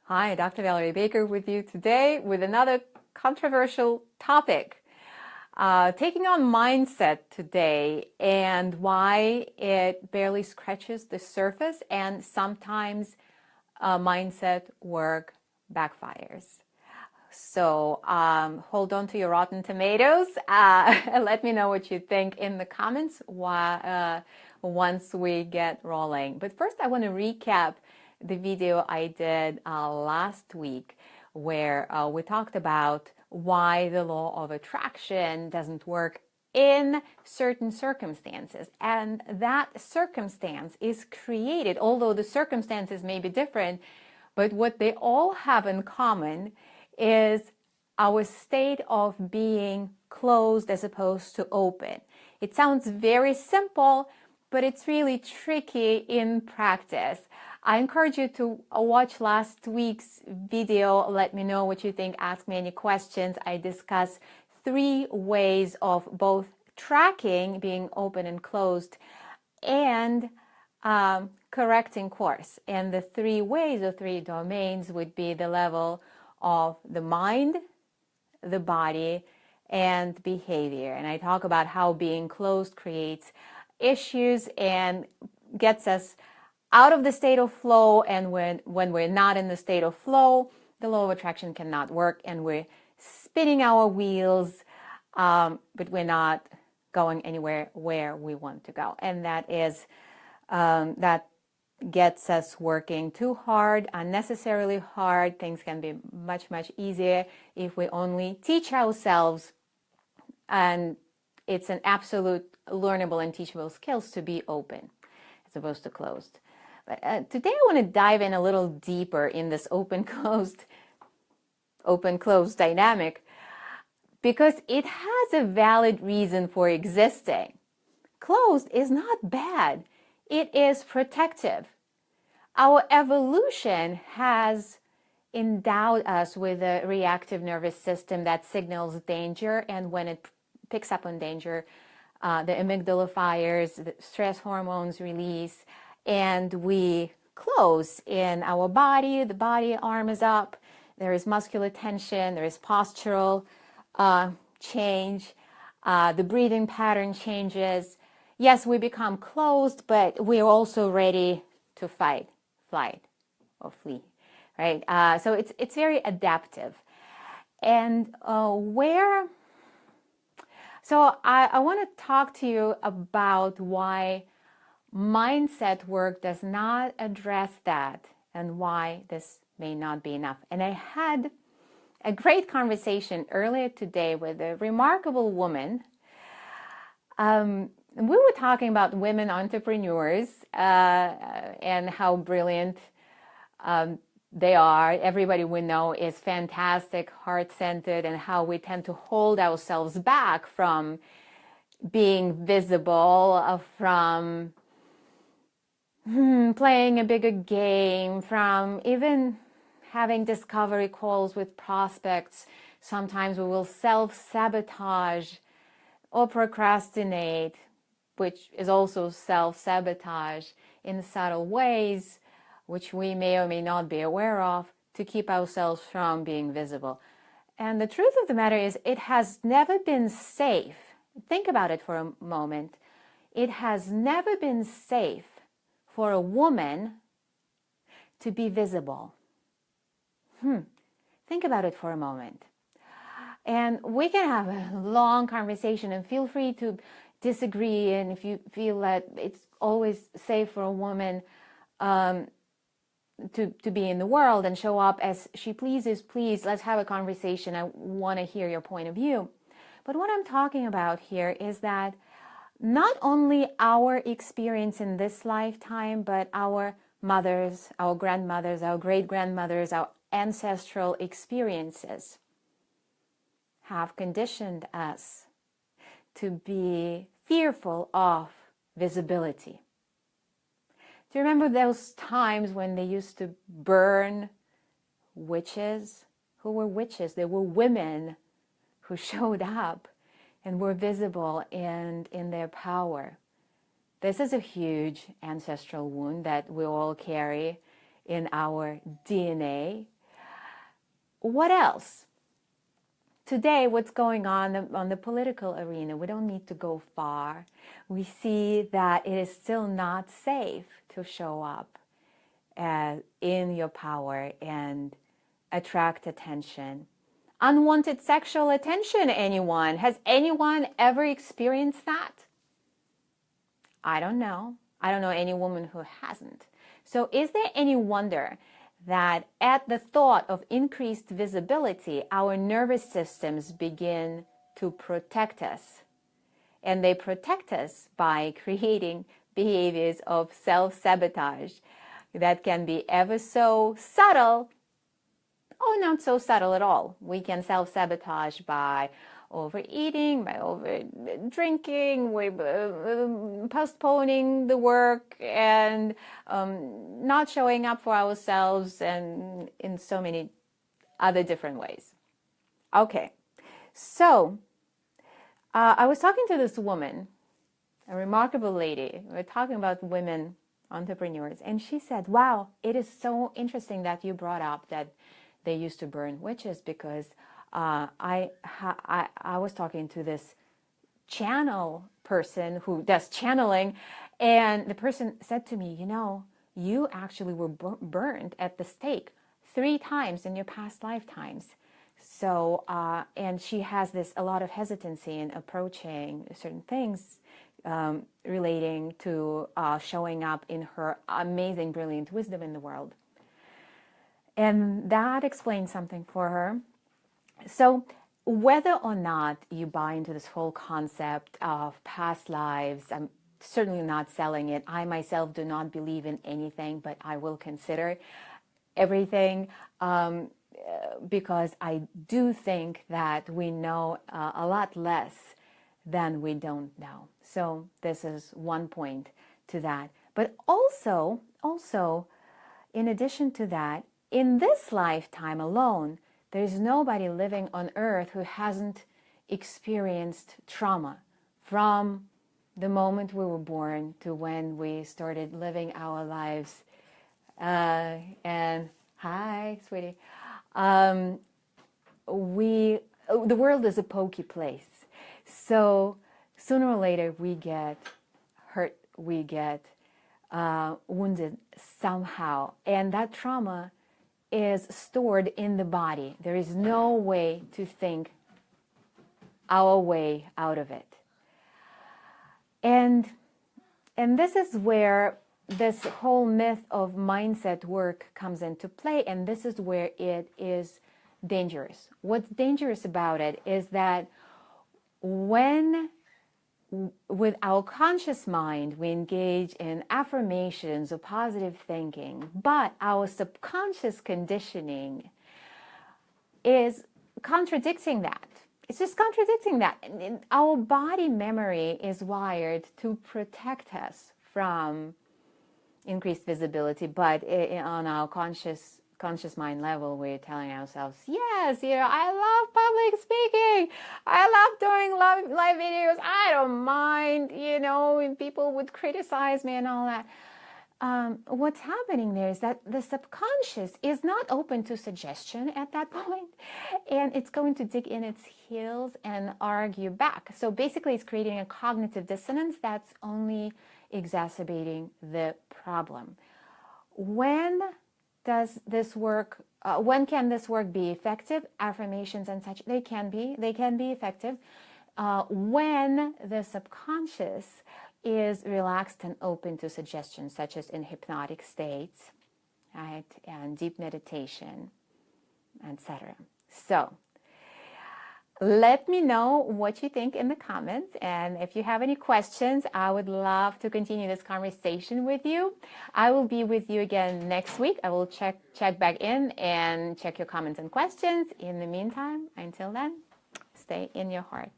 Hi, Dr. Valerie Baker with you today with another controversial topic. Taking on mindset today and why it barely scratches the surface and sometimes mindset work backfires. So hold on to your rotten tomatoes. Let me know what you think in the comments once we get rolling. But first, I want to recap the video I did last week where we talked about why the law of attraction doesn't work in certain circumstances. And that circumstance is created, although the circumstances may be different, but what they all have in common is our state of being closed as opposed to open. It sounds very simple, but it's really tricky in practice. I encourage you to watch last week's video. Let me know what you think. Ask me any questions. I discuss 3 ways of both tracking being open and closed and correcting course. And the 3 ways or 3 domains would be the level of the mind, the body, and behavior. And I talk about how being closed creates issues and gets us out of the state of flow. And when we're not in the state of flow, the law of attraction cannot work and we're spinning our wheels, but we're not going anywhere where we want to go. And that is that gets us working too hard, unnecessarily hard. Things can be much, much easier if we only teach ourselves. And it's an absolute learnable and teachable skills to be open as opposed to closed. But today I want to dive in a little deeper in this open-closed dynamic because it has a valid reason for existing. Closed is not bad. It is protective. Our evolution has endowed us with a reactive nervous system that signals danger, and when it picks up on danger, the amygdala fires, the stress hormones release, and we close in our body. The body arm is up. There is muscular tension. There is postural change. The breathing pattern changes. Yes, we become closed, but we're also ready to fight, flight, or flee, right? So it's very adaptive. And so I want to talk to you about why mindset work does not address that and why this may not be enough. And I had a great conversation earlier today with a remarkable woman. We were talking about women entrepreneurs and how brilliant they are. Everybody we know is fantastic, heart-centered, and how we tend to hold ourselves back from being visible, from playing a bigger game, from even having discovery calls with prospects. Sometimes we will self-sabotage or procrastinate, which is also self-sabotage in subtle ways, which we may or may not be aware of, to keep ourselves from being visible. And the truth of the matter is, it has never been safe. Think about it for a moment. It has never been safe for a woman to be visible. Think about it for a moment. And we can have a long conversation, and feel free to disagree. And if you feel that it's always safe for a woman to be in the world and show up as she pleases, please, let's have a conversation. I want to hear your point of view. But what I'm talking about here is that not only our experience in this lifetime, but our mothers, our grandmothers, our great-grandmothers, our ancestral experiences have conditioned us to be fearful of visibility. Do you remember those times when they used to burn witches? Who were witches? They were women who showed up and were visible and in their power. This is a huge ancestral wound that we all carry in our DNA. what else? Today, what's going on the political arena, we don't need to go far. We see that it is still not safe to show up in your power and attract attention. Unwanted sexual attention, anyone? Has anyone ever experienced that? I don't know. I don't know any woman who hasn't. So is there any wonder that at the thought of increased visibility, our nervous systems begin to protect us? And they protect us by creating behaviors of self-sabotage that can be ever so subtle, or not so subtle at all. We can self-sabotage by overeating, by over drinking, postponing the work, and not showing up for ourselves, and in so many other different ways. Okay, so I was talking to this woman, a remarkable lady. We were talking about women entrepreneurs, and she said, wow, it is so interesting that you brought up that they used to burn witches, because I was talking to this channel person who does channeling, and the person said to me, you know, you actually were burned at the stake 3 times in your past lifetimes. So, and she has a lot of hesitancy in approaching certain things relating to showing up in her amazing, brilliant wisdom in the world. And that explains something for her. So whether or not you buy into this whole concept of past lives, I'm certainly not selling it. I myself do not believe in anything, but I will consider everything because I do think that we know a lot less than we don't know. So this is one point to that. But also, in addition to that, in this lifetime alone, there is nobody living on earth who hasn't experienced trauma from the moment we were born to when we started living our lives. And hi, sweetie. The world is a pokey place. So sooner or later we get hurt, we get wounded somehow. And that trauma is stored in the body. There is no way to think our way out of it. And this is where this whole myth of mindset work comes into play, and this is where it is dangerous. What's dangerous about it is that when with our conscious mind, we engage in affirmations of positive thinking, but our subconscious conditioning is contradicting that. It's just contradicting that. And our body memory is wired to protect us from increased visibility, but on our conscious mind level, we're telling ourselves, yes, I love public speaking. I love doing live videos. I don't mind, when people would criticize me and all that. What's happening there is that the subconscious is not open to suggestion at that point, and it's going to dig in its heels and argue back. So basically, it's creating a cognitive dissonance that's only exacerbating the problem. When does this work? When can this work be effective? Affirmations and such, they can be effective when the subconscious is relaxed and open to suggestions, such as in hypnotic states, right, and deep meditation, etc. So let me know what you think in the comments, and if you have any questions, I would love to continue this conversation with you. I will be with you again next week. I will check back in and check your comments and questions. In the meantime, until then, stay in your heart.